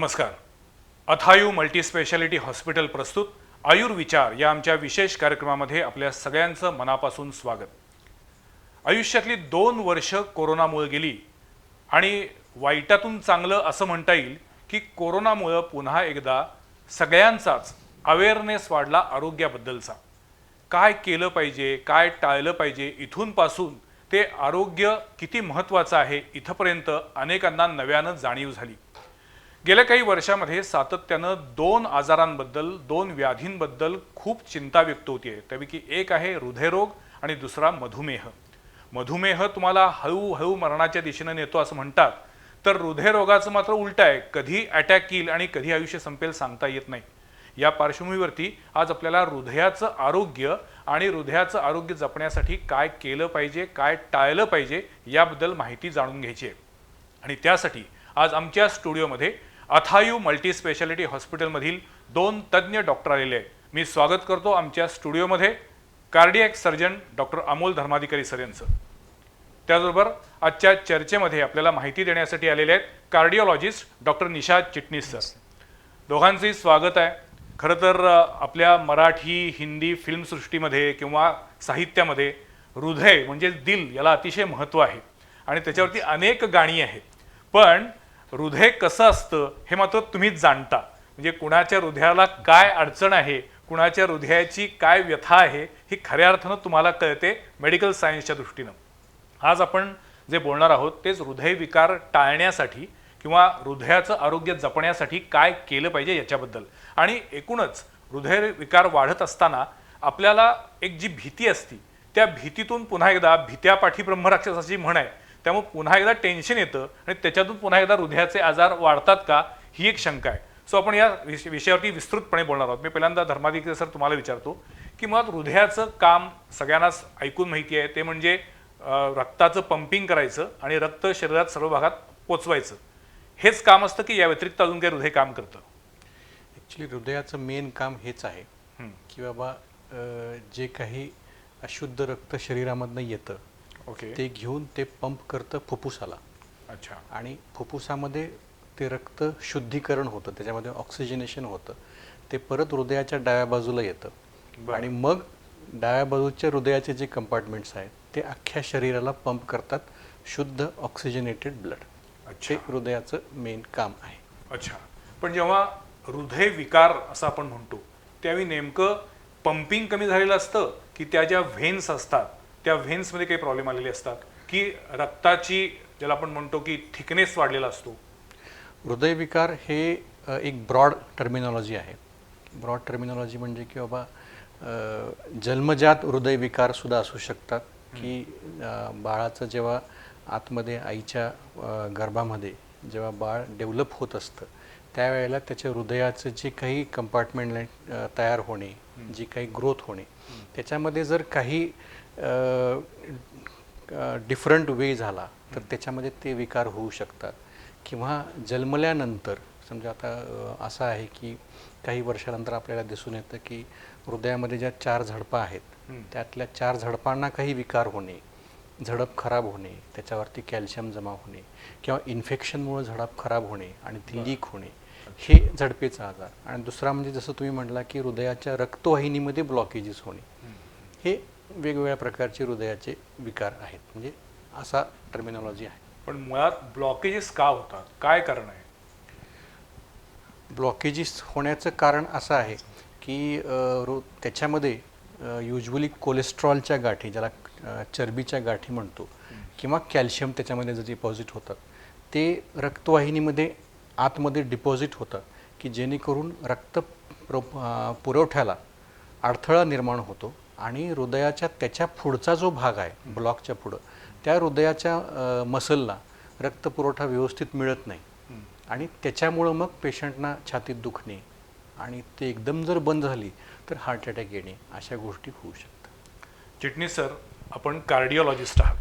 नमस्कार. अथायू multispeciality hospital प्रस्तुत आयुर्विचार या आमच्या विशेष कार्यक्रमामध्ये आपल्या सगळ्यांचं मनापासून स्वागत. आयुष्यातली 2 वर्ष कोरोनामुळे गेली आणि वाईटातून चांगलं असं म्हणता येईल की कोरोनामुळे पुन्हा एकदा सगळ्यांचाच अवेअरनेस वाढला आरोग्याबद्दलचा. काय केलं पाहिजे, काय टाळलं पाहिजे, इथून पासून ते आरोग्य किती महत्त्वाचं आहे इथपर्यंत अनेकांना नव्यानं जाणीव झाली. गेल्या काही वर्षामध्ये सातत्यानं 2 आजारांबद्दल, 2 व्याधींबद्दल खूप चिंता व्यक्त होतीये. त्यापैकी एक आहे हृदयरोग आणि दुसरा मधुमेह. मधुमेह तुम्हाला हळूहळू मरणाच्या दिशेने नेतो असं म्हणतात, तर हृदयरोगाचं मात्र उलट आहे. कधी अटॅक येईल आणि कधी आयुष्य संपेल सांगता येत नाही. या पार्श्वभूमीवरती आज आपल्याला हृदयाचं आरोग्य आणि हृदयाचं आरोग्य जपण्यासाठी काय केलं पाहिजे, काय टाळलं पाहिजे याबद्दल माहिती जाणून घ्यायची आहे. आणि त्यासाठी आज आमच्या स्टुडिओमध्ये अथायू मल्टीस्पेशालिटी हॉस्पिटलमधील 2 तज्ज्ञ डॉक्टर आलेले आहेत. मी स्वागत करतो आमच्या स्टुडिओमध्ये cardiac surgeon doctor Amol Dharmadhikari sir यांचं. त्याचबरोबर आजच्या चर्चेमध्ये आपल्याला माहिती देण्यासाठी आलेले आहेत कार्डिओलॉजिस्ट डॉक्टर निशाद चिटणीस सर. दोघांचंही स्वागत आहे. खरं तर आपल्या मराठी हिंदी फिल्मसृष्टीमध्ये किंवा साहित्यामध्ये हृदय म्हणजे दिल याला अतिशय महत्त्व आहे आणि त्याच्यावरती अनेक गाणी आहेत. पण हृदय कसं असतं हे मात्र तुम्हीच जाणता. म्हणजे कुणाच्या हृदयाला काय अडचण आहे, कुणाच्या हृदयाची काय व्यथा आहे ही खऱ्या अर्थानं तुम्हाला कळते मेडिकल सायन्सच्या दृष्टीनं. आज आपण जे बोलणार आहोत तेच हृदयविकार टाळण्यासाठी किंवा हृदयाचं आरोग्य जपण्यासाठी काय केलं पाहिजे याच्याबद्दल. आणि एकूणच हृदयविकार वाढत असताना आपल्याला एक जी भीती असती त्या भीतीतून पुन्हा एकदा भीत्या पाठी ब्रह्मराक्षसाची म्हण आहे, त्यामुळे पुन्हा एकदा टेन्शन येतं आणि त्याच्यातून पुन्हा एकदा हृदयाचे आजार वाढतात का ही एक शंका आहे. सो आपण या विषयावरती विस्तृतपणे बोलणार आहोत. मी पहिल्यांदा धर्माधिकारी सर तुम्हाला विचारतो की मुळात हृदयाचं काम सगळ्यांनाच ऐकून माहिती आहे, ते म्हणजे रक्ताचं पंपिंग करायचं आणि रक्त शरीरात सर्व भागात पोचवायचं. हेच काम असतं की या व्यतिरिक्त अजून काही हृदय काम करतं? ॲक्च्युली हृदयाचं मेन काम हेच आहे की बाबा जे काही अशुद्ध रक्त शरीरामधनं येतं ओके, ते घेऊन ते पंप करतं फुफ्फुसाला. अच्छा. आणि फुफ्फुसामध्ये ते रक्त शुद्धीकरण होतं, त्याच्यामध्ये ऑक्सिजनेशन होतं, ते परत हृदयाच्या डाव्या बाजूला येतं आणि मग डाव्या बाजूच्या हृदयाचे जे कंपार्टमेंट्स आहेत ते अख्ख्या शरीराला पंप करतात शुद्ध ऑक्सिजनेटेड ब्लड. अच्छा, ते हृदयाचं मेन काम आहे. अच्छा. पण जेव्हा हृदयविकार असं आपण म्हणतो त्यावेळी नेमकं पंपिंग कमी झालेलं असतं की त्या ज्या व्हेन्स असतात त्या व्हेन्समध्ये काही प्रॉब्लेम आलेले असतात की रक्ताची ज्याला आपण म्हणतो की थिकनेस वाढलेला असतो? हृदयविकार हे एक ब्रॉड टर्मिनॉलॉजी आहे. ब्रॉड टर्मिनॉलॉजी म्हणजे की बाबा जन्मजात हृदयविकार सुद्धा असू शकतात की बाळाचं जेव्हा आतमध्ये आईच्या गर्भामध्ये जेव्हा बाळ डेव्हलप होत असतं त्यावेळेला त्याच्या हृदयाचं जे काही कंपार्टमेंट तयार होणे, जी काही ग्रोथ होणे, त्याच्यामध्ये जर काही डिफरंट वे झाला तर त्याच्यामध्ये ते विकार होऊ शकतात. किंवा जन्मल्यानंतर समजा आता असं आहे की काही वर्षानंतर आपल्याला दिसून येतं की हृदयामध्ये ज्या 4 झडपा आहेत त्यातल्या 4 झडपांना काही विकार होणे, झडप खराब होणे, त्याच्यावरती कॅल्शियम जमा होणे किंवा इन्फेक्शनमुळे झडप खराब होणे आणि ती लीक होणे, हे झडपेचा आजार. आणि दुसरा म्हणजे जसं तुम्ही म्हटला की हृदयाच्या रक्तवाहिनीमध्ये ब्लॉकेजेस होणे, हे वेगवेगळ्या प्रकारचे हृदयाचे विकार आहेत. म्हणजे असा टर्मिनॉलॉजी आहे. पण मुळात ब्लॉकेजेस का होतात, काय कारण आहे? ब्लॉकेजेस होण्याचं कारण असं आहे की त्याच्यामध्ये युजली कोलेस्ट्रॉलच्या गाठी, ज्याला चरबीच्या गाठी म्हणतो, किंवा कॅल्शियम त्याच्यामध्ये जे डिपॉझिट होतात ते रक्तवाहिनीमध्ये आतमध्ये डिपॉझिट होतं की जेणेकरून रक्त पुरवठ्याला अडथळा निर्माण होतो आणि हृदयाच्या त्याच्या पुढचा जो भाग आहे ब्लॉकच्या पुढं त्या हृदयाच्या मसलला रक्तपुरवठा व्यवस्थित मिळत नाही आणि त्याच्यामुळं मग पेशंटना छातीत दुखणे आणि ते एकदम जर बंद झाली तर हार्ट अटॅक येणे, अशा गोष्टी होऊ शकतात. चिटणीस सर, आपण कार्डिओलॉजिस्ट आहात.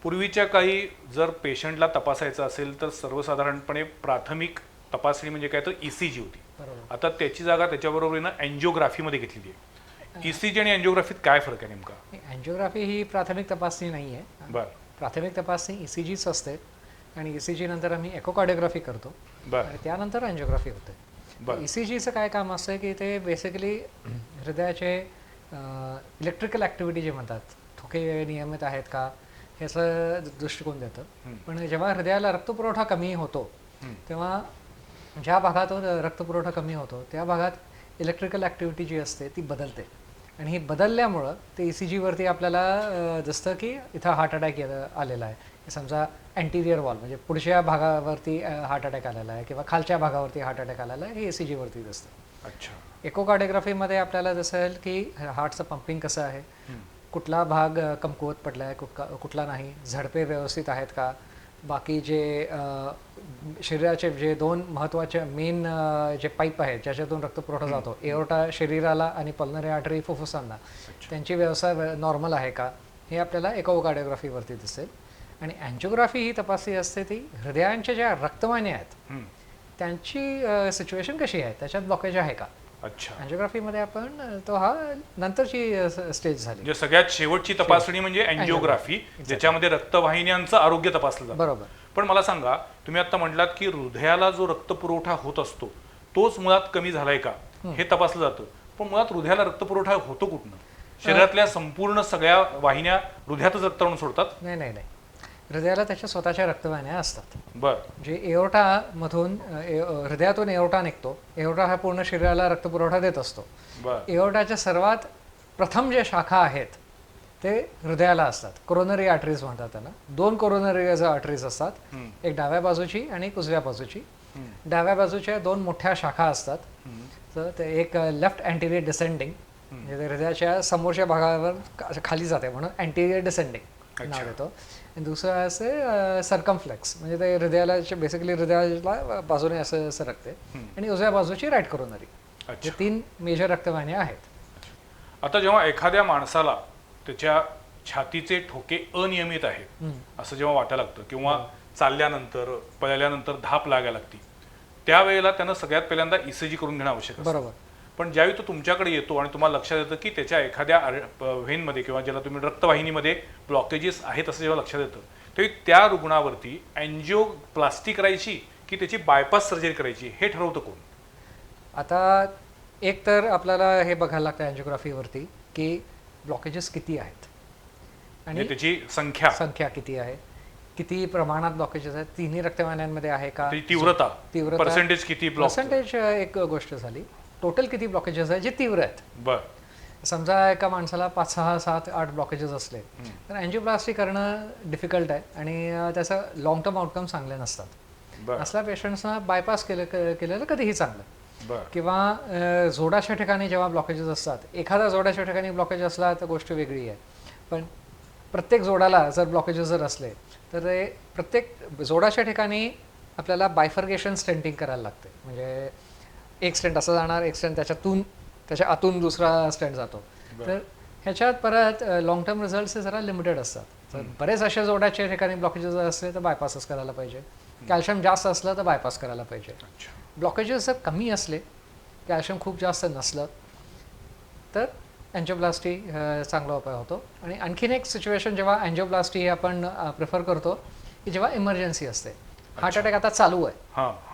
पूर्वीच्या काळी जर पेशंटला तपासायचं असेल तर सर्वसाधारणपणे प्राथमिक तपासणी म्हणजे काय तर ECG होती. आता त्याची जागा त्याच्याबरोबरीनं अँजिओग्राफीमध्ये घेतलेली आहे. ECG आणि अँजिओग्राफीत काय फरक आहे नेमका? अँजिओग्राफी ही प्राथमिक तपासणी नाही आहे. बरं. प्राथमिक तपासणी ECGच असते आणि ECG नंतर आम्ही एकोकार्डिओग्राफी करतो बर आणि त्यानंतर अँजिओग्राफी होते. बर ECGचं काय काम असतं की ते बेसिकली हृदयाचे इलेक्ट्रिकल ॲक्टिव्हिटी जे म्हणतात, ठोके नियमित आहेत का, ह्याचं दृष्टिकोन देतं. पण जेव्हा हृदयाला रक्तपुरवठा कमी होतो तेव्हा ज्या भागातून रक्तपुरवठा कमी होतो त्या भागात इलेक्ट्रिकल ॲक्टिव्हिटी जी असते ती बदलते. आणि ही बदलल्यामुळं ते ECGवरती आपल्याला दिसतं की इथं हार्ट अटॅक आलेला आहे. समजा अँटिरियर वॉल म्हणजे पुढच्या भागावरती हार्ट अटॅक आलेला आहे किंवा खालच्या भागावरती हार्ट अटॅक आलेला आहे, हे ECGवरती दिसतं. अच्छा एकोकार्डिओग्राफीमध्ये आपल्याला दिसेल की हार्टचं पंपिंग कसं आहे, कुठला भाग कमकुवत पडला आहे, कुठला नाही, झडपे व्यवस्थित आहेत का, बाकी जे शरीराचे जे 2 महत्त्वाचे मेन जे पाईप आहेत ज्याच्यातून रक्तपुरवठा जातो, एओर्टा शरीराला आणि पल्मनरी आर्टरी फुफ्फुसांना, त्यांची व्यवस्था नॉर्मल आहे का, हे आपल्याला एकोकार्डिओग्राफीवरती दिसेल. आणि अँजिओग्राफी ही तपासणी असते ती हृदयांच्या ज्या रक्तवाहिन्या आहेत त्यांची सिच्युएशन कशी आहे, त्याच्यात ब्लॉकेज आहे का. अच्छा अँजिओग्राफीमध्ये आपण तो हा नंतरची स्टेज झाली. म्हणजे सगळ्यात शेवटची तपासणी म्हणजे अँजिओग्राफी, ज्याच्यामध्ये रक्तवाहिन्यांचं आरोग्य तपासलं जातं. बरोबर. पण मला सांगा, तुम्ही आता म्हटलात की हृदयाला जो रक्तपुरवठा होत असतो तोच मुळात कमी झालाय का हे तपासलं जातं. पण मुळात हृदयाला रक्तपुरवठा होतो कुठनं? शरीरातल्या संपूर्ण सगळ्या वाहिन्या हृदयातच रक्त आणून सोडतात? नाही नाही नाही, हृदयाला त्याच्या स्वतःच्या रक्तवाहिन्या असतात. बर जे एओर्टामधून हृदयातून एओर्टा निघतो. एओर्टा हा पूर्ण शरीराला रक्तपुरवठा देत असतो. बर एओर्टाच्या सर्वात प्रथम जे शाखा आहेत ते हृदयाला असतात. कोरोनरी आर्टरीज म्हणतात त्यांना. 2 कोरोनरी आर्टरीज असतात, एक डाव्या बाजूची आणि एक उजव्या बाजूची. डाव्या बाजूच्या 2 मोठ्या शाखा असतात. तर ते एक लेफ्ट अँटिरियर डिसेंडिंग, म्हणजे ते हृदयाच्या समोरच्या भागावर खाली जाते म्हणून अँटिरियर डिसेंडिंग नाव देतो. आणि दुसरं असे सर्कमफ्लेक्स, म्हणजे ते हृदयाला बेसिकली हृदयाला बाजूने असं सरकते. आणि उजव्या बाजूची राईट कोरोनरी. हे 3 मेजर रक्तवाहिन्या आहेत. आता जेव्हा एखाद्या माणसाला त्याच्या छातीचे ठोके अनियमित आहेत असं जेव्हा वाटायला लागतं किंवा चालल्यानंतर पळाल्यानंतर धाप लागायला लागती, त्यावेळेला त्यानं सगळ्यात पहिल्यांदा ECG करून घेणं आवश्यक असतं. बरोबर. पण ज्यावेळी तो तुमच्याकडे येतो आणि तुम्हाला लक्षात येतं की त्याच्या एखाद्या व्हेनमध्ये किंवा ज्याला तुम्ही रक्तवाहिनीमध्ये ब्लॉकेजेस आहेत असं जेव्हा लक्षात येतं, त्यावेळी त्या रुग्णावरती अँजिओप्लास्टी करायची की त्याची बायपास सर्जरी करायची हे ठरवतं कोण? आता एक तर आपल्याला हे बघायला लागतं अँजिओग्राफीवरती की ब्लॉकेजेस किती आहेत आणि त्याची संख्या किती आहे, किती प्रमाणात ब्लॉकेजेस आहेत, तिन्ही रक्तवाहिन्यांमध्ये आहे का, तीव्रता तीव्रता पर्सेंटेज किती पर्सेंटेज एक गोष्ट झाली. टोटल किती ब्लॉकेजेस आहेत जे तीव्र आहेत. बर समजा एका माणसाला 5, 6, 7, 8 ब्लॉकेजेस असले तर अँजिओप्लास्टी करणं डिफिकल्ट आहे आणि त्याचं लॉंग टर्म आउटकम चांगले नसतात. बर असल्या पेशंट्सना बायपास केलेलं कधीही चांगलं. बर किंवा जोडाच्या ठिकाणी जेव्हा ब्लॉकेजेस असतात, एखाद्या जोडाच्या ठिकाणी ब्लॉकेज असला तर गोष्ट वेगळी आहे. पण प्रत्येक जोडाला जर ब्लॉकेजेस जर असले तर ते प्रत्येक जोडाच्या ठिकाणी आपल्याला बायफर्गेशन स्टेंटिंग करायला लागते. म्हणजे एक स्टेंट असं जाणार, एक स्टेंट त्याच्या आतून दुसरा स्टेंट जातो. तर ह्याच्यात परत लॉंग टर्म रिझल्ट्स हे जरा लिमिटेड असतात. तर बरेच अशा जोडाच्या ठिकाणी ब्लॉकेजेस असले तर बायपासच करायला पाहिजे. कॅल्शियम जास्त असलं तर बायपास करायला पाहिजे. ब्लॉकेजेस जर कमी असले, कॅल्शियम खूप जास्त नसलं तर अँजिओप्लास्टी चांगला उपाय होतो. आणि आणखीन एक सिच्युएशन जेव्हा अँजिओप्लास्टी आपण प्रिफर करतो की जेव्हा इमर्जन्सी असते, हार्ट अटॅक आता चालू आहे,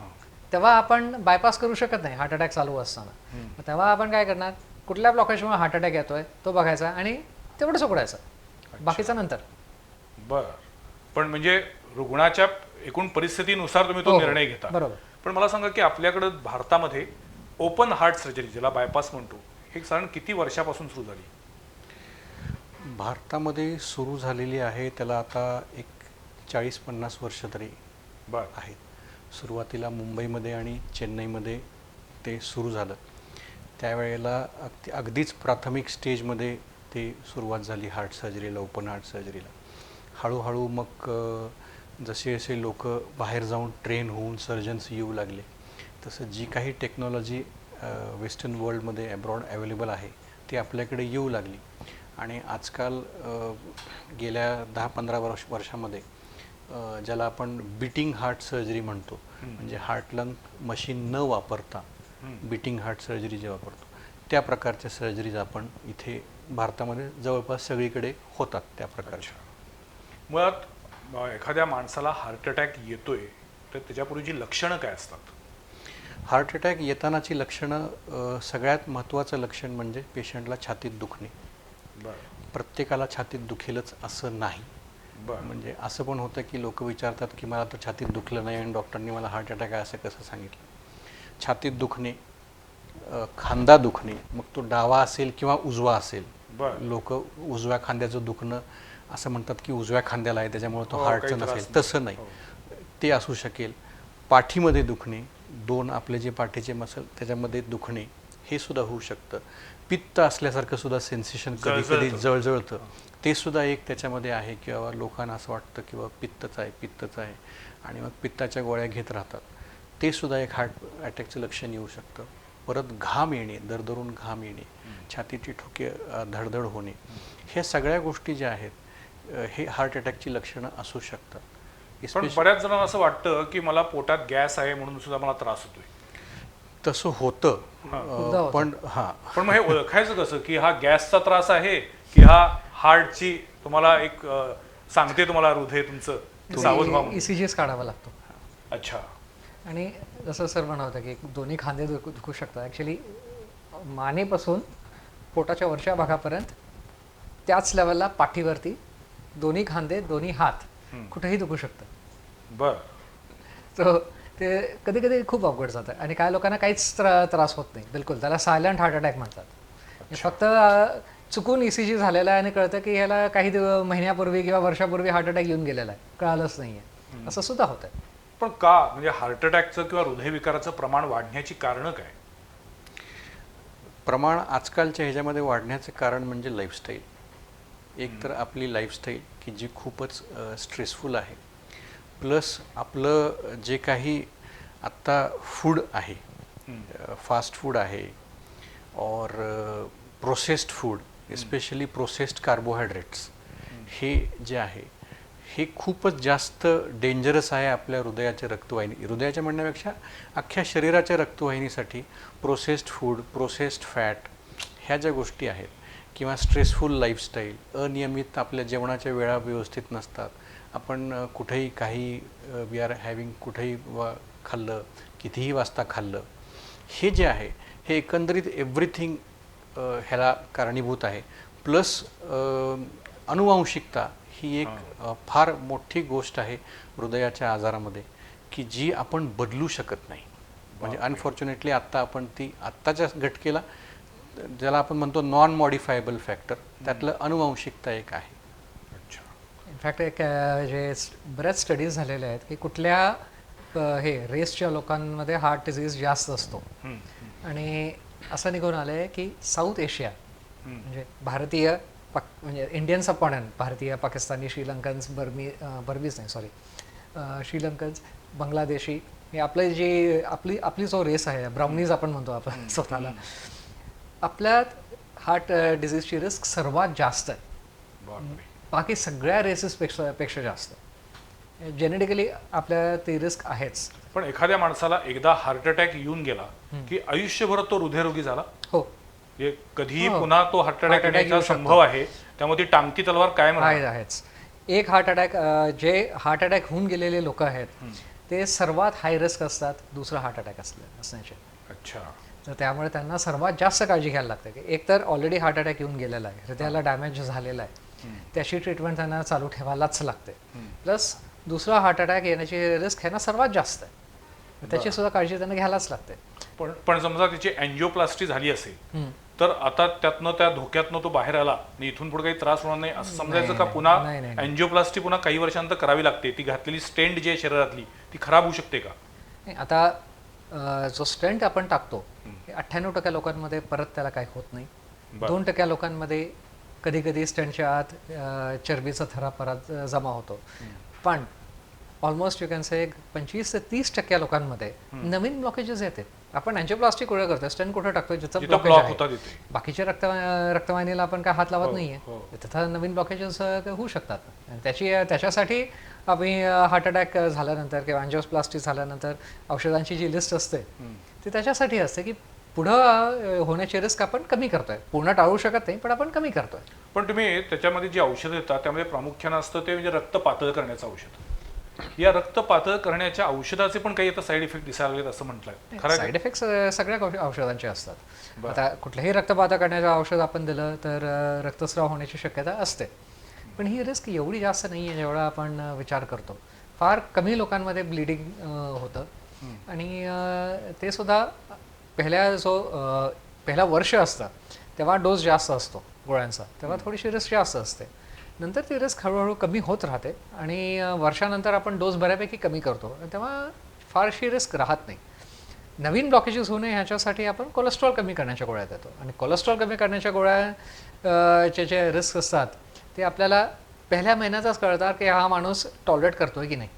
तेव्हा आपण बायपास करू शकत नाही हार्ट अटॅक चालू असताना. तेव्हा आपण काय करणार, कुठल्या ब्लॉकेजमुळे हार्ट अटॅक येतोय तो बघायचा आणि तेवढं सोडायचं, बाकीचा नंतर. बर पण म्हणजे रुग्णाच्या एकूण परिस्थितीनुसार तुम्ही तो निर्णय घेता. बरोबर. पण मला सांगा की आपल्याकडे भारतामध्ये ओपन हार्ट सर्जरी ज्याला बायपास म्हणतो हे साधारण किती वर्षापासून सुरू झाली? भारतामध्ये सुरू झालेली आहे त्याला आता एक 40-50 वर्ष तरी आहेत. सुरुवातीला मुंबईमध्ये आणि चेन्नईमध्ये ते सुरू झालं. त्यावेळेला अगदीच प्राथमिक स्टेजमध्ये ते सुरुवात झाली हार्ट सर्जरीला, ओपन हार्ट सर्जरीला. हळूहळू मग जसे जसे लोक बाहेर जाऊन ट्रेन होऊन सर्जन्स येऊ लागले तसं जी काही टेक्नॉलॉजी वेस्टर्न वर्ल्डमध्ये अब्रॉड अवेलेबल आहे ती आपल्याकडे येऊ लागली. आणि आजकाल गेल्या 10-15 वर्षामध्ये ज्याला आपण बीटिंग हार्ट सर्जरी म्हणतो, म्हणजे हार्ट लंग मशीन न वापरता बीटिंग हार्ट सर्जरी जे वापरतो त्या प्रकारच्या सर्जरीज आपण इथे भारतामध्ये जवळपास सगळीकडे होतात त्या प्रकारच्या. मुळात एखाद्या माणसाला हार्ट अटॅक येतोय तर त्याच्यापूर्वीची लक्षणं काय असतात? हार्ट अटॅक येतानाची लक्षणं सगळ्यात महत्त्वाचं लक्षण म्हणजे पेशंटला छातीत दुखणे. बरं प्रत्येकाला छातीत दुखेलच असं नाही. बरं म्हणजे असं पण होतं की लोक विचारतात की मला तर छातीत दुखलं नाही आणि डॉक्टरनी मला हार्ट अटॅक आहे असं कसं सांगितलं. छातीत दुखणे, खांदा दुखणे, मग तो डावा असेल किंवा उजवा असेल. बरं लोक उजव्या खांद्याचं दुखणं असं म्हणतात की उजव्या खांद्याला आहे त्याच्यामुळे तो हो, हार्टचं काही त्रास नसेल, नाही. तसं नाही. हो. ते असू शकेल. पाठीमध्ये दुखणे, दोन आपले जे पाठीचे मसल त्याच्यामध्ये दुखणे, हे सुद्धा होऊ शकतं. पित्त असल्यासारखं सुद्धा सेन्सेशन कधी कधी जळजळतं. जळजळतं, ते सुद्धा एक त्याच्यामध्ये आहे. किंवा लोकांना असं वाटतं की बाबा पित्तच आहे आणि मग पित्ताच्या गोळ्या घेत राहतात. ते सुद्धा एक हार्ट अटॅकचं लक्षण येऊ शकतं. परत घाम येणे, दरदरून घाम येणे, छातीची ठोके, धडधड होणे, ह्या सगळ्या गोष्टी ज्या आहेत हे हार्ट अटॅकची लक्षणं असू शकतात. पण बऱ्याच जणांना असं वाटतं की मला पोटात गॅस आहे म्हणून सुद्धा मला त्रास होतोय. तसं होतं, खूपदा होतं. पण हां, पण मग हे ओळखायचं कसं की हा गॅसचा त्रास आहे की हा हार्टची तुम्हाला एक सांगते तुम्हाला हृदय तुमचं सावध व्हा म्हणून? ECGच काढावा लागतो. अच्छा. आणि जसं सर म्हणत होतं की दोन्ही खांदे दुखू शकतात. ॲक्च्युली मानेपासून पोटाच्या वरच्या भागापर्यंत त्याच लेवलला पाठीवरती दोन्ही खांदे, दोन्ही हात कुठेही दुखू शकतं. बर तर ते कधी कधी खूप अवघड जातं आणि काय लोकांना काहीच त्रास होत नाही बिलकुल. त्याला सायलेंट हार्ट अटॅक म्हणतात. फक्त चुकून ECG झालेला आहे आणि कळतं की ह्याला काही महिन्यापूर्वी किंवा वर्षापूर्वी हार्ट अटॅक येऊन गेलेला आहे, कळालंच नाही आहे. असं सुद्धा होतं. पण का म्हणजे हार्ट अटॅकचं किंवा हृदयविकाराचं प्रमाण वाढण्याची कारणं काय? प्रमाण आजकालच्या ह्याच्यामध्ये वाढण्याचं कारण म्हणजे लाईफस्टाईल. एक तर आपली लाईफस्टाईल की जी खूपच स्ट्रेसफुल आहे, प्लस आपलं जे काही आत्ता फूड आहे, फास्ट फूड आहे, और processed food, specially processed carbohydrates, हे जे आहे हे खूपच जास्त डेंजरस आहे आपल्या हृदयाच्या रक्तवाहिनी, हृदयाच्या म्हणण्यापेक्षा अख्ख्या शरीराच्या रक्तवाहिनीसाठी. प्रोसेस्ड फूड, प्रोसेस्ड फॅट, ह्या ज्या गोष्टी आहेत, किंवा स्ट्रेसफुल लाईफस्टाईल, अनियमित आपल्या जेवणाच्या वेळा व्यवस्थित नसतात, आपण कुठेही काही वी आर हॅविंग कुठेही खाल्लं, कितीही वाजता खाल्लं, हे जे आहे हे एकंदरीत एव्हरीथिंग ह्याला कारणीभूत आहे. प्लस अनुवांशिकता ही एक फार मोठी गोष्ट आहे हृदयाच्या आजारामध्ये, की जी आपण बदलू शकत नाही. म्हणजे अनफॉर्च्युनेटली आत्ता आपण ती आत्ताच्या घटकेला ज्याला आपण म्हणतो नॉन मॉडिफायबल फॅक्टर, त्यातलं अनुवांशिकता एक आहे. अच्छा. इनफॅक्ट एक जे बऱ्याच स्टडीज झालेल्या आहेत की कुठल्या हे रेसच्या लोकांमध्ये हार्ट डिझीज जास्त असतो. आणि असं निघून आलं आहे की साऊथ एशिया म्हणजे भारतीय म्हणजे इंडियन सबकॉन्टिनेंट, भारतीय, पाकिस्तानी, श्रीलंकन्स, बर्मीज नाही सॉरी श्रीलंकन्स, बांगलादेशी, हे आपले जे आपली जो रेस आहे, ब्राउनीज आपण म्हणतो आपण स्वतःला, आपल्यात हार्ट डिझीजची रिस्क सर्वात जास्त आहे. बापरे. बाकी सगळ्या रेसेसपेक्षा जास्त. जेनेटिकली आपल्या ती रिस्क आहेच. पण एखाद्या माणसाला एकदा हार्ट अटॅक येऊन गेला की आयुष्यभर तो हृदयरोगी झाला? हो, म्हणजे कधीही हो. पुन्हा तो हार्ट Heart अटॅक attack येण्याचा येऊ शकतो. संभव आहे, त्यामुळे ती टांगती तलवार कायम राहणार. आहेच. एक हार्ट अटॅक, जे हार्ट अटॅक होऊन गेलेले लोक आहेत ते सर्वात हाय रिस्क असतात दुसरा हार्ट अटॅक असण्याचे. अच्छा. तर त्यामुळे त्यांना सर्वात जास्त काळजी घ्यायला लागते की एक तर ऑलरेडी हार्ट अटॅक येऊन गेलेला आहे, हृदयाला डॅमेज झालेला आहे, त्याची ट्रीटमेंट त्यांना चालू ठेवायलाच लागते. प्लस दुसरा हार्ट अटॅक येण्याची रिस्क ह्यांना सर्वात जास्त आहे, त्याची सुद्धा काळजी त्यांना घ्यायलाच लागते. पण समजा त्याची अँजिओप्लास्टी झाली असेल तर आता त्यातनं त्या धोक्यातनं तो बाहेर आला आणि इथून पुढे काही त्रास होणार नाही असं समजायचं का? पुन्हा नाही. अँजिओप्लास्टी पुन्हा काही वर्षांतर करावी लागते? ती घातलेली स्टेंट जी आहे शरीरातली ती खराब होऊ शकते का? नाही, आता जो स्टेंट आपण टाकतो 98% लोकांमध्ये परत त्याला काही होत नाही. 2% लोकांमध्ये कधी कधी स्टेंटच्या आत चरबीचा थरा परत जमा होतो. पण ऑलमोस्ट यू कॅन से 25 ते 30% लोकांमध्ये नवीन ब्लॉकेजेस येतात. आपण अँजिओप्लास्टी कुठे करतो, स्टेंट कुठे टाकतो जिथं जिथं ब्लॉकेज ब्लॉक आहे, होता तिथे. बाकीच्या रक्तवाहिनीला आपण काय हात लावत हो, नाहीये, हो. तिथं नवीन ब्लॉकेजेस होऊ शकतात. आणि त्याच्यासाठी आम्ही हार्ट अटॅक झाल्यानंतर किंवा अँजिओप्लास्टी झाल्यानंतर औषधांची जी लिस्ट असते ती त्याच्यासाठी असते की पुढं होण्याची रिस्क आपण कमी करतोय. पूर्ण टाळू शकत नाही पण आपण कमी करतोय. पण तुम्ही त्याच्यामध्ये जी औषधं देतात त्यामध्ये प्रामुख्यानं असतं ते म्हणजे रक्त पातळ करण्याचं औषध. या रक्त पातळ करण्याच्या औषधाचे पण काही आता साईड इफेक्ट दिसायला लागलेत असं म्हटलंय खरं साईड इफेक्ट्स सगळ्या औषधांचे असतात. बरं. आता कुठलंही रक्तपातळ करण्याचं औषध आपण दिलं तर रक्तस्राव होण्याची शक्यता असते, पण ही रिस्क एवढी जास्त नाही आहे जेवढा आपण विचार करतो. फार कमी लोकांमध्ये ब्लिडिंग होतं आणि ते सुद्धा पहिला वर्ष असतं तेव्हा डोस जास्त असतो गोळ्यांचा, तेव्हा थोडीशी रिस्क जास्त असते. नंतर ती रिस्क हळूहळू कमी होत राहते आणि वर्षानंतर आपण डोस बऱ्यापैकी कमी करतो, तेव्हा फारशी रिस्क राहत नाही. नवीन ब्लॉकेजेस होऊ नये ह्याच्यासाठी आपण कोलेस्ट्रॉल कमी करण्याच्या गोळ्या देतो आणि कोलेस्ट्रॉल कमी करण्याच्या गोळ्याचे जे रिस्क असतात ते आपल्याला पहिल्या महिन्यातच कळतात की हा माणूस टॉलरेट करतोय की नाही.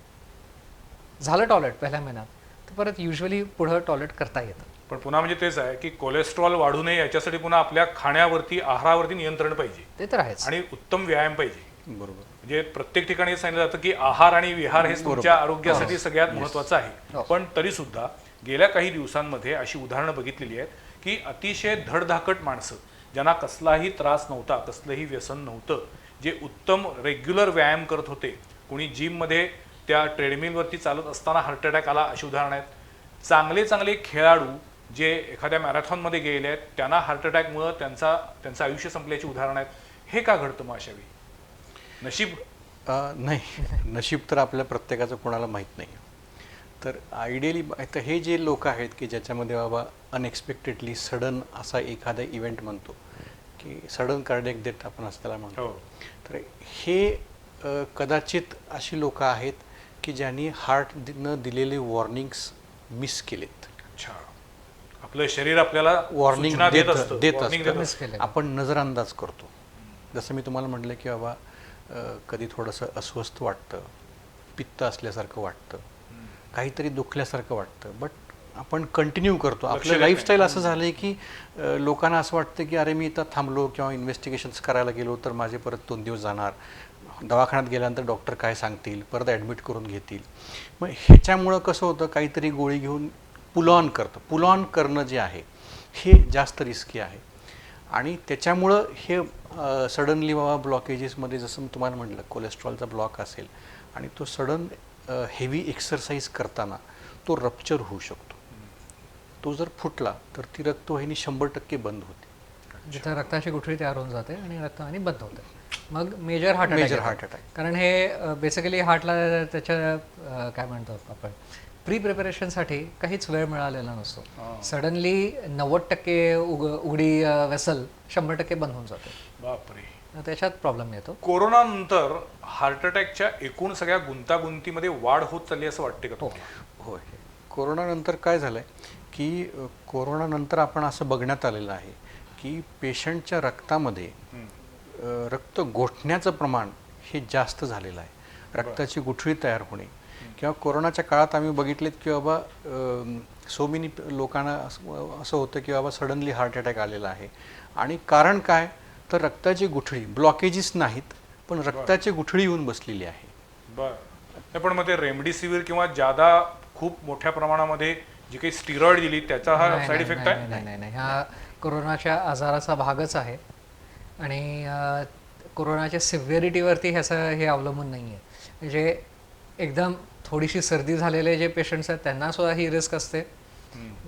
झालं टॉलरेट पहिल्या महिन्यात तर परत युजली पुढं टॉलरेट करता येतं. पण पुन्हा म्हणजे तेच आहे की कोलेस्ट्रॉल वाढू नये याच्यासाठी पुन्हा आपल्या खाण्यावरती आहारावरती नियंत्रण पाहिजे ते तर आहेच. आणि उत्तम व्यायाम पाहिजे. बरोबर. म्हणजे प्रत्येक ठिकाणी हे सांगितलं जातं की आहार आणि विहार हे तुमच्या आरोग्यासाठी सगळ्यात महत्वाचं आहे. पण तरी सुद्धा गेल्या काही दिवसांमध्ये अशी उदाहरणं बघितलेली आहेत की अतिशय धडधाकट माणसं ज्यांना कसलाही त्रास नव्हता, कसलंही व्यसन नव्हतं, जे उत्तम रेग्युलर व्यायाम करत होते, कोणी जिममध्ये त्या ट्रेडमिलवरती चालत असताना हार्ट अटॅक आला, अशी उदाहरणं आहेत. चांगले खेळाडू जे एखाद्या मॅरेथॉनमध्ये गेले आहेत त्यांना हार्ट अटॅकमुळं त्यांचं आयुष्य संपल्याची उदाहरणं आहेत. हे का घडतं मग अशा वेळी? नशीब? नाही, नशीब तर आपल्या प्रत्येकाचं कोणाला माहीत नाही. तर आयडियली तर हे जे लोक आहेत की ज्याच्यामध्ये बाबा अनएक्सपेक्टेडली सडन असा एखादा इव्हेंट म्हणतो की सडन कार्डियक डेथ आपण असं त्याला म्हणतो. तर हे कदाचित अशी लोक आहेत की ज्यांनी हार्टनं दिलेले वॉर्निंग्स मिस केलेत. अच्छा, आपलं शरीर आपल्याला वॉर्निंग सूचना देत warning देत असतं. आपण नजरअंदाज करतो. जसं मी तुम्हाला म्हटलं की बाबा कधी थोडंसं अस्वस्थ वाटतं, पित्त असल्यासारखं वाटतं, काहीतरी दुखल्यासारखं वाटतं, बट आपण कंटिन्यू करतो. आपलं लाईफस्टाईल असं झालं आहे की लोकांना असं वाटतं की अरे मी इथं थांबलो किंवा इन्व्हेस्टिगेशन्स करायला गेलो तर माझे परत 2 दिवस जाणार, दवाखान्यात गेल्यानंतर डॉक्टर काय सांगतील, परत ॲडमिट करून घेतील. मग ह्याच्यामुळं कसं होतं, काहीतरी गोळी घेऊन पुल ऑन करणं जे आहे हे जास्त रिस्की आहे. आणि त्याच्यामुळं हे सडनली बाबा ब्लॉकेजेसमध्ये जसं मी तुम्हाला म्हटलं कोलेस्ट्रॉलचा ब्लॉक असेल आणि तो सडन हेवी एक्सरसाइज करताना तो रप्चर होऊ शकतो. तो जर फुटला तर ती रक्तवाहिनी 100% बंद होते. जिथं रक्ताची गुठळी तयार होऊन जाते आणि रक्तवाहिनी बंद होते. मग मेजर हार्ट अटॅक. कारण हे बेसिकली हार्टला त्याच्या काय म्हणतो आपण प्री प्रिपरेशनसाठी काहीच वेळ मिळालेला नसतो. सडनली 90% उघडी वेसल 100% बंद होऊन जाते. बापरे, त्याच्यात प्रॉब्लेम येतो. कोरोना नंतर हार्ट अटॅकच्या एकूण सगळ्या गुंतागुंतीमध्ये वाढ होत चालली असं वाटते का तुम्हाला? होय, कोरोनानंतर काय झालं आहे की कोरोनानंतर आपण असं बघण्यात आलेलं आहे की पेशंटच्या रक्तामध्ये रक्त गोठण्याचं प्रमाण हे जास्त झालेलं आहे. रक्ताची गुठळी तयार होणे किंवा कोरोनाच्या काळात आम्ही बघितलेत की बाबा सो मेनी लोकांना असं होतं की बाबा सडनली हार्ट अटॅक आलेला आहे. आणि कारण काय तर रक्ताची गुठळी, ब्लॉकेजेस नाहीत पण रक्ताची गुठळी येऊन बसलेली आहे. बरं, पण मग ते रेमडेसिवीर किंवा जादा खूप मोठ्या प्रमाणामध्ये जी काही स्टिरॉइड दिली त्याचा हा साईड इफेक्ट आहे? नाही, हा कोरोनाच्या आजाराचा भागच आहे आणि कोरोनाच्या सिव्हिरिटीवरती ह्याचं हे अवलंबून नाही आहे. म्हणजे एकदम थोडीशी सर्दी झालेले जे पेशंट्स आहेत त्यांना सुद्धा ही रिस्क असते.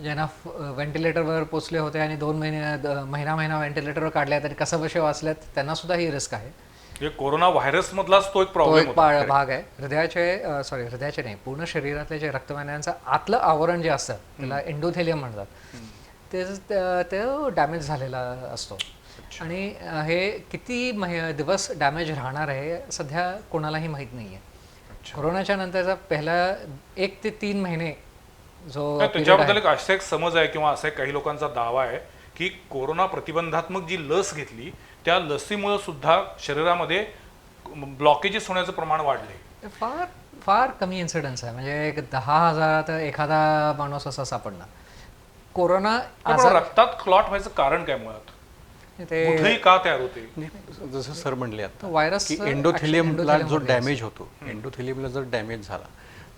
ज्यांना व्हेंटिलेटरवर पोचले होते आणि 2 महिना व्हेंटिलेटरवर काढले तरी कसं बसे वाचल्यात त्यांना सुद्धा ही रिस्क आहे. कोरोना व्हायरस मधलाच तो एक तो प्रॉब्लेम एक भाग आहे. हृदयाचे नाही, पूर्ण शरीरातले जे रक्तवाहिन्यांचं आतलं आवरण जे असतं त्याला एंडोथेलियम म्हणतात, ते डॅमेज झालेला असतो. आणि हे किती दिवस डॅमेज राहणार आहे सध्या कोणालाही माहीत नाही आहे. कोरोनाच्या नंतरचा पहिला 1 ते 3 महिने जो त्याच्याबद्दल एक असा एक समज आहे किंवा असा एक काही लोकांचा दावा आहे की कोरोना प्रतिबंधात्मक जी लस घेतली त्या लसीमुळे सुद्धा शरीरामध्ये ब्लॉकेजेस होण्याचं प्रमाण वाढले. फार फार कमी इन्सिडन्स आहे. म्हणजे एक 10,000 एखादा माणूस असा सापडणार. कोरोना रक्तात क्लॉट व्हायचं कारण काय मुळात? ते का तयार होते? जसं सर म्हणले आता व्हायरस की एंडोथेलियमला जो डॅमेज होतो, एंडोथेलियमला जर डॅमेज झाला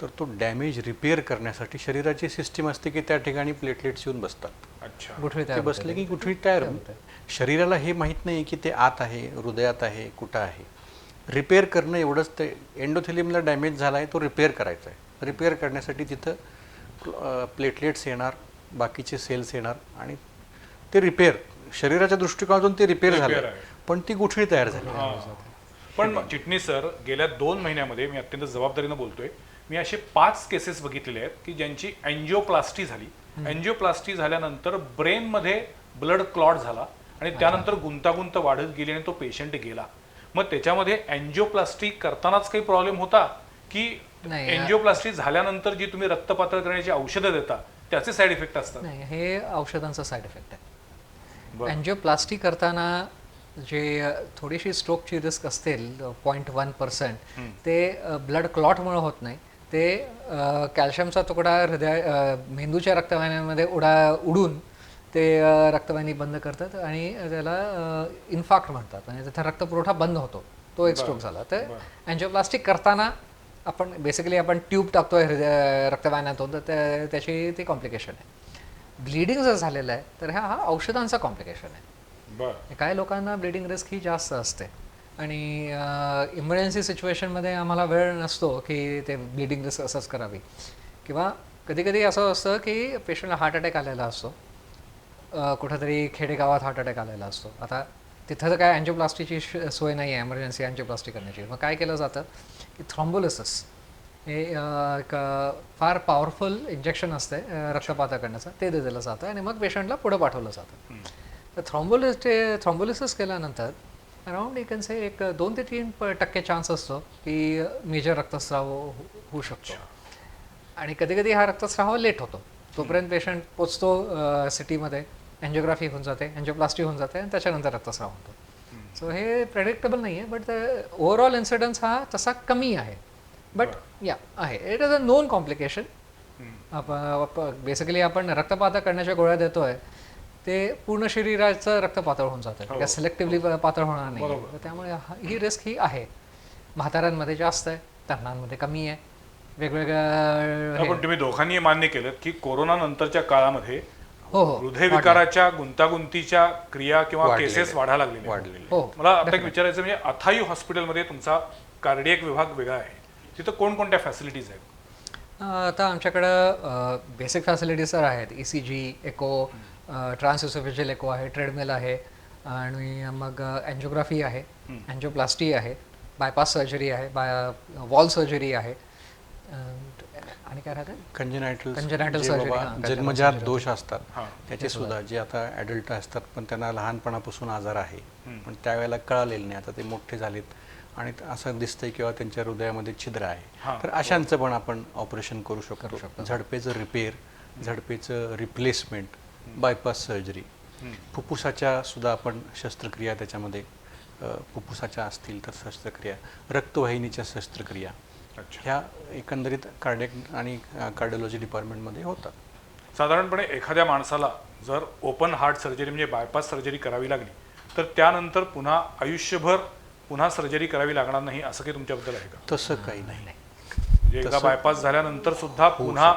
तर तो डॅमेज रिपेअर करण्यासाठी शरीराची सिस्टीम असते की त्या ठिकाणी प्लेटलेट्स येऊन बसतात. अच्छा, गुठळी ते बसले की गुठळी तयार होते. शरीराला हे माहीत नाही की ते आत आहे, हृदयात आहे, कुठं आहे. रिपेअर करणं एवढंच. ते एंडोथेलियमला डॅमेज झाला आहे, तो रिपेअर करायचा आहे. रिपेअर करण्यासाठी तिथं प्लेटलेट्स येणार, बाकीचे सेल्स येणार आणि ते रिपेअर, शरीराच्या दृष्टिकोनातून ते रिपेअर झालं, आहे. पण ती गुठळी तयार झाली. पण चिटणीस सर, गेल्या 2 महिन्यामध्ये मी अत्यंत जबाबदारीनं बोलतोय, मी असे 5 केसेस बघितलेले आहेत की ज्यांची अँजिओप्लास्टी झाली. अँजिओप्लास्टी झाल्यानंतर ब्रेनमध्ये ब्लड क्लॉट झाला आणि त्यानंतर गुंतागुंत वाढत गेली आणि तो पेशंट गेला. मग त्याच्यामध्ये अँजिओप्लास्टी करतानाच काही प्रॉब्लेम होता की नाही, अँजिओप्लास्टी झाल्यानंतर जी तुम्ही रक्त पातळ करण्याची औषधं देता त्याचे साईड इफेक्ट असतात? नाही, हे औषधांचा साईड इफेक्ट आहे. बरं. अँजिओप्लास्टी करताना जे थोडीशी स्ट्रोकची रिस्क असतील 0.1%, ते ब्लड क्लॉटमुळे होत नाही. ते कॅल्शियमचा तुकडा मेंदूच्या रक्तवाहिन्यांमध्ये उडून ते रक्तवाहिनी बंद करतात आणि त्याला इन्फार्क्ट म्हणतात, म्हणजे त्याचा रक्तपुरवठा बंद होतो. तो एक स्ट्रोक झाला. तर अँजिओप्लास्टी करताना आपण बेसिकली ट्यूब टाकतोय रक्तवाहिन्यातून, तर त्याची ती कॉम्प्लिकेशन आहे. ब्लिडिंग जर झालेलं आहे तर हा औषधांचा कॉम्प्लिकेशन आहे. बरं. काही लोकांना ब्लिडिंग रिस्क ही जास्त असते आणि इमर्जन्सी सिच्युएशनमध्ये आम्हाला वेळ नसतो की ते ब्लिडिंग रिस्क असंच करावी. किंवा कधी कधी असं असतं की पेशंटला हार्ट अटॅक आलेला असतो, कुठंतरी खेडेगावात हार्ट अटॅक आलेला असतो. आता तिथं तर काय अँजिओप्लास्टीची सोय नाही आहे एमर्जन्सी अँजिओप्लास्टी करण्याची. मग काय केलं जातं की थ्रॉम्बोलिसिस हे एक फार पॉवरफुल इंजेक्शन असते रक्तपातळ करण्याचं, ते दिलं जातं आणि मग पेशंटला पुढं पाठवलं जातं. तर थ्रॉम्बोलिसिस केल्यानंतर अराउंड यू कॅन से एक 2 ते 3% चान्स असतो की मेजर रक्तस्राव होऊ शकतो. आणि कधी कधी हा रक्तस्राव लेट होतो, तोपर्यंत पेशंट पोचतो सिटीमध्ये, अँजिओग्राफी होऊन जाते, अँजिओप्लास्टी होऊन जाते आणि त्याच्यानंतर रक्तस्राव होतो. सो हे प्रेडिक्टेबल नाही आहे, बट ओव्हरऑल इन्सिडन्स हा तसा कमी आहे. बट या आहे, it is a known complication. Basically आपण रक्तपातळ करण्याच्या गोळ्या देतोय ते पूर्ण शरीराचं रक्त पातळ होऊन जातं, सिलेक्टिव्हली पातळ होणार नाही. त्यामुळे ही रिस्क ही आहे. म्हाताऱ्यांमध्ये जास्त आहे, तरुणांमध्ये कमी आहे. वेगवेगळ्या पण तुम्ही दोघांनी मान्य केलं की कोरोना नंतरच्या काळामध्ये हो हृदयविकाराच्या गुंतागुंतीच्या क्रिया किंवा केसेस वाढायला लागलेले. हो. मला आता एक विचारायचं, म्हणजे अथायू हॉस्पिटलमध्ये तुमचा कार्डियक विभाग वेगळा आहे, तिथं कोणकोणत्या फॅसिलिटीज आहेत? आता आमच्याकडं बेसिक फॅसिलिटीज तर आहेत. ECG, एको, ट्रान्सइसोफेजियल एको आहे, ट्रेडमिल आहे आणि मग अँजिओग्राफी आहे, अँजिओप्लास्टी आहे, बायपास सर्जरी आहे, वॉल सर्जरी आहे आणि काय राहतं कंजेनायटल सर्जरी, जन्मजात दोष असतात त्याचे सुद्धा, जे आता ॲडल्ट असतात पण त्यांना लहानपणापासून आजार आहे पण त्यावेळेला कळालेलं नाही, आता ते मोठे झालेत आणि असं दिसतंय किंवा त्यांच्या हृदयामध्ये छिद्र आहे, तर अशांचं पण आपण ऑपरेशन करू शकतो. झडपेचं रिपेअर, झडपेचं रिप्लेसमेंट, बायपास सर्जरी, फुफ्फुसाच्या सुद्धा आपण शस्त्रक्रिया, त्याच्यामध्ये फुफ्फुसाच्या असतील तर शस्त्रक्रिया, रक्तवाहिनीच्या शस्त्रक्रिया, ह्या एकंदरीत कार्डियक आणि कार्डिओलॉजी डिपार्टमेंटमध्ये होतात. साधारणपणे एखाद्या माणसाला जर ओपन हार्ट सर्जरी म्हणजे बायपास सर्जरी करावी लागली तर त्यानंतर पुन्हा आयुष्यभर पुन्हा सर्जरी करावी लागणार नाही, असं काही तुमच्याबद्दल आहे का? तसं काही नाही, म्हणजे एकदा बायपास झाल्यानंतर सुद्धा पुन्हा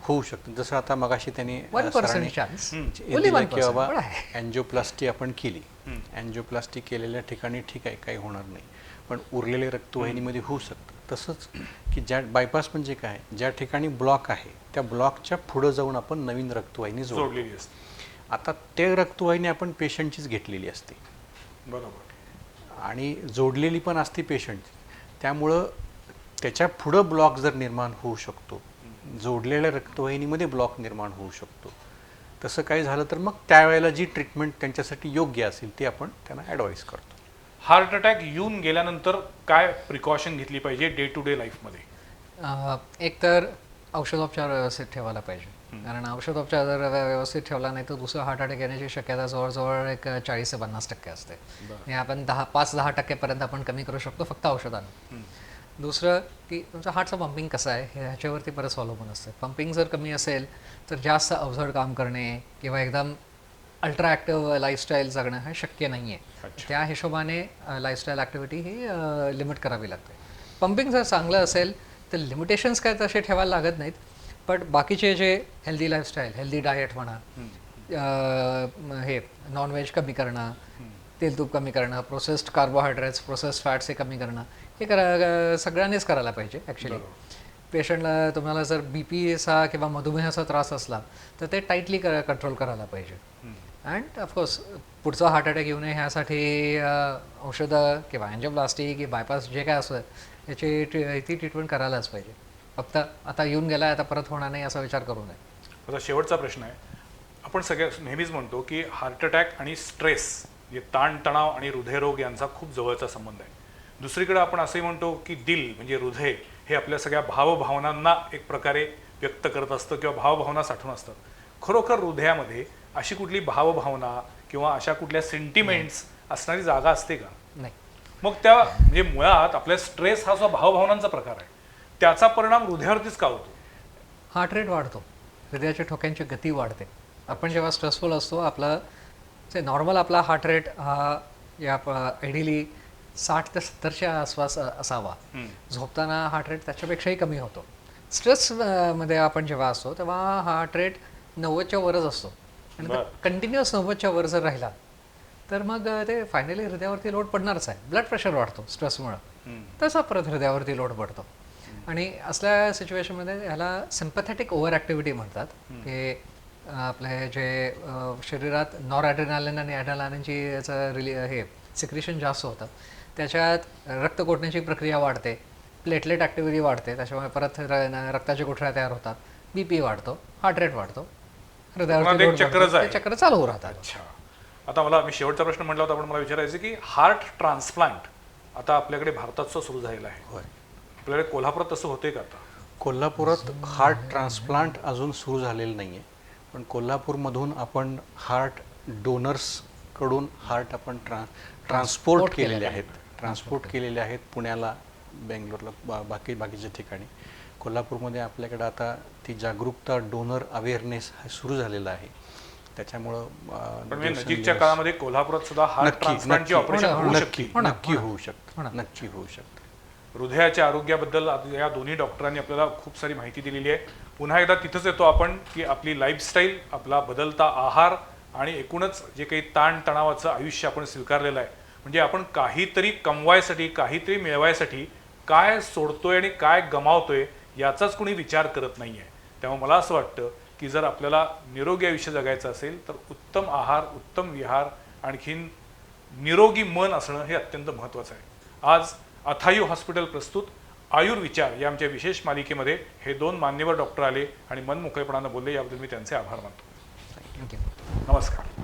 होऊ शकतं. जसं आता मगाशी त्यांनी 1% चान्स की बाबा अँजिओप्लास्टी आपण केली, अँजिओप्लास्टी केलेल्या ठिकाणी ठीक आहे, काही होणार नाही, पण उरलेले रक्तवाहिनीमध्ये होऊ शकतं. तसंच की ज्या बायपास म्हणजे काय, ज्या ठिकाणी ब्लॉक आहे त्या ब्लॉकच्या पुढं जाऊन आपण नवीन रक्तवाहिनी जोडलेली असते. आता ते रक्तवाहिनी आपण पेशंटचीच घेतलेली असते, बरोबर, आणि जोडलेली पण असते पेशंट, त्यामुळं त्याच्या पुढं ब्लॉक जर निर्माण होऊ शकतो, जोडलेल्या रक्तवाहिनीमध्ये ब्लॉक निर्माण होऊ शकतो. तसं काही झालं तर मग त्यावेळेला जी ट्रीटमेंट त्यांच्यासाठी योग्य असेल ती आपण त्यांना ॲडवाईस करतो. हार्ट अटॅक येऊन गेल्यानंतर काय प्रिकॉशन घेतली पाहिजे डे टू डे लाईफमध्ये? एक तर औषधोपचार व्यवस्थित ठेवायला पाहिजे, कारण औषधोपचार जर व्यवस्थित ठेवला नाही तर दुसरं हार्ट अटॅक येण्याची शक्यता जवळजवळ एक 40 ते 50% असते. आणि आपण 5-10% आपण कमी करू शकतो फक्त औषधानं. दुसरं की तुमचा हार्टचं पंपिंग कसं आहे ह्याच्यावरती बरंच अवलंबून असतं. पंपिंग जर कमी असेल तर जास्त अवजड काम करणे किंवा एकदम अल्ट्रा ॲक्टिव्ह लाईफस्टाईल जगणं हे शक्य नाही आहे. त्या हिशोबाने लाईफस्टाईल ॲक्टिव्हिटी ही लिमिट करावी लागते. पंपिंग जर चांगलं असेल तर लिमिटेशन्स काय तसे ठेवायला लागत नाहीत, बट बाकीचे जे हेल्दी लाईफस्टाईल, हेल्दी डाएट म्हणा, हे नॉनव्हेज कमी करणं, तेल तूप कमी करणं, प्रोसेस्ड कार्बोहायड्रेट्स, प्रोसेस्ड फॅट्स हे कमी करणं, हे सगळ्यांनीच करायला पाहिजे ॲक्च्युली. पेशंटला तुम्हाला जर BPचा किंवा मधुमेहाचा त्रास असला तर ते टाईटली कंट्रोल करायला पाहिजे. अँड ऑफकोर्स पुढचा हार्ट अटॅक येऊ नये ह्यासाठी औषधं किंवा अँजिओप्लास्टी की बायपास जे काय असतं याची ती ट्रीटमेंट करायलाच पाहिजे. फक्त आता येऊन गेला आता परत होणार नाही असा विचार करू नये. आता शेवटचा प्रश्न आहे, आपण सगळ्या नेहमीच म्हणतो की हार्ट अटॅक आणि स्ट्रेस म्हणजे ताणतणाव आणि हृदयरोग यांचा खूप जवळचा संबंध आहे. दुसरीकडे आपण असंही म्हणतो की दिल म्हणजे हृदय हे आपल्या सगळ्या भावभावनांना एक प्रकारे व्यक्त करत असतं किंवा भावभावना साठवून असतात. खरोखर हृदयामध्ये अशी कुठली भावभावना किंवा अशा कुठल्या सेंटिमेंट्स असणारी जागा असते का? नाही. मग त्या म्हणजे मुळात आपल्या स्ट्रेस हा जो भावभावनांचा प्रकार आहे त्याचा परिणाम हृदयावरतीच का होतो? हार्ट रेट वाढतो, हृदयाच्या ठोक्यांची गती वाढते. आपण जेव्हा स्ट्रेसफुल असतो आपला नॉर्मल आपला हार्ट रेट हा या आयडियली 60 ते 70च्या आसपास असावा. झोपताना हार्ट रेट त्याच्यापेक्षाही कमी होतो. स्ट्रेस मध्ये आपण जेव्हा असतो तेव्हा हार्ट रेट 90च्या वरच असतो आणि कंटिन्युअस 90च्या वर जर राहिला तर मग ते फायनली हृदयावरती लोड पडणारच आहे. ब्लड प्रेशर वाढतो स्ट्रेसमुळं, तसा परत हृदयावरती लोड पडतो. आणि असल्या सिच्युएशनमध्ये ह्याला सिम्पॅथेटिक ओव्हर ॲक्टिव्हिटी म्हणतात, की आपले जे शरीरात नॉर ॲड्रेनालिन आणि ॲड्रेनालिनची याचं हे सिक्रेशन जास्त होतं, त्याच्यात रक्त गोठण्याची प्रक्रिया वाढते, प्लेटलेट ॲक्टिव्हिटी वाढते, त्याच्यामुळे परत रक्ताच्या गुठळ्या तयार होतात, BP वाढतो, हार्ट रेट वाढतो, हृदयावरती चक्र चालू राहतात. अच्छा, आता मी शेवटचा प्रश्न म्हटला होता, पण मला विचारायचं की हार्ट ट्रान्सप्लांट आता आपल्याकडे भारतात सुरू झालेला आहे. होय. आपल्याकडे कोल्हापुरात तसं होते का आता? कोल्हापुरात हार्ट ट्रान्सप्लांट अजून सुरू झालेलं नाही आहे, पण कोल्हापूरमधून आपण हार्ट डोनर्सकडून हार्ट आपण ट्रान्सपोर्ट केलेले आहेत पुण्याला, बेंगलोरला, बाकीच्या ठिकाणी. कोल्हापूरमध्ये आपल्याकडे आता ती जागरूकता, डोनर अवेअरनेस सुरू झालेला आहे. त्याच्यामुळं नजीकच्या काळामध्ये कोल्हापुरात सुद्धा हार्ट ट्रान्सप्लांटची ऑपरेशन नक्की होऊ शकतं. हृदयाच्या आरोग्याबद्दल या दोन्ही डॉक्टरांनी आपल्याला खूप सारी माहिती दिलेली आहे. पुन्हा एकदा तिथंच येतो आपण की आपली लाईफस्टाईल, आपला बदलता आहार आणि एकूणच जे काही ताणतणावाचं आयुष्य आपण स्वीकारलेलं आहे, म्हणजे आपण काहीतरी कमवायसाठी, काहीतरी मिळवायसाठी काय सोडतोय आणि काय गमावतोय याचाच कोणी विचार करत नाही आहे. त्यामुळे मला असं वाटतं की जर आपल्याला निरोगी आयुष्य जगायचं असेल तर उत्तम आहार, उत्तम विहार, आणखीन निरोगी मन असणं हे अत्यंत महत्त्वाचं आहे. आज अथायू हॉस्पिटल प्रस्तुत आयुर्विचार या आमच्या विशेष मालिकेमध्ये हे दोन मान्यवर डॉक्टर आले आणि मन मोकळेपणानं बोलले, याबद्दल मी त्यांचे आभार मानतो. थँक्यू. नमस्कार.